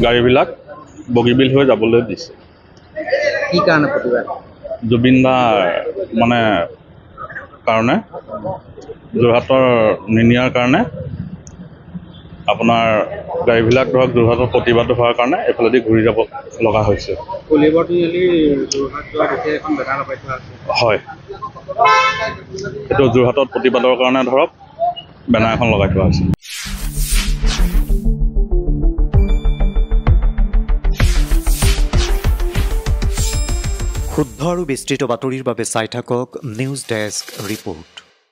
গাড়ীবিলাক বগীবিল হৈ যাবলৈ দিছে। কি কাৰণে প্ৰতিবাদ? জুবিন দাৰ মানে কাৰণে যোৰহাটৰ নিনিয়াৰ কাৰণে আপোনাৰ গাড়ীবিলাক ধৰক যোৰহাটৰ প্ৰতিবাদ হোৱাৰ কাৰণে এইফালেদি ঘূৰি যাব লগা হৈছে। কলিবৰ তিনিআলি যোৰহাট যোৱা দিশে এখন বেনাৰ লগাই থোৱা আছে। হয়, এইটো যোৰহাটত প্ৰতিবাদৰ কাৰণে ধৰক বেনাৰ এখন লগাই থোৱা আছে। শুদ্ধ আৰু বিস্তৃত বাতৰিৰ বাবে চাই থাকক নিউজ ডেস্ক ৰিপোৰ্ট।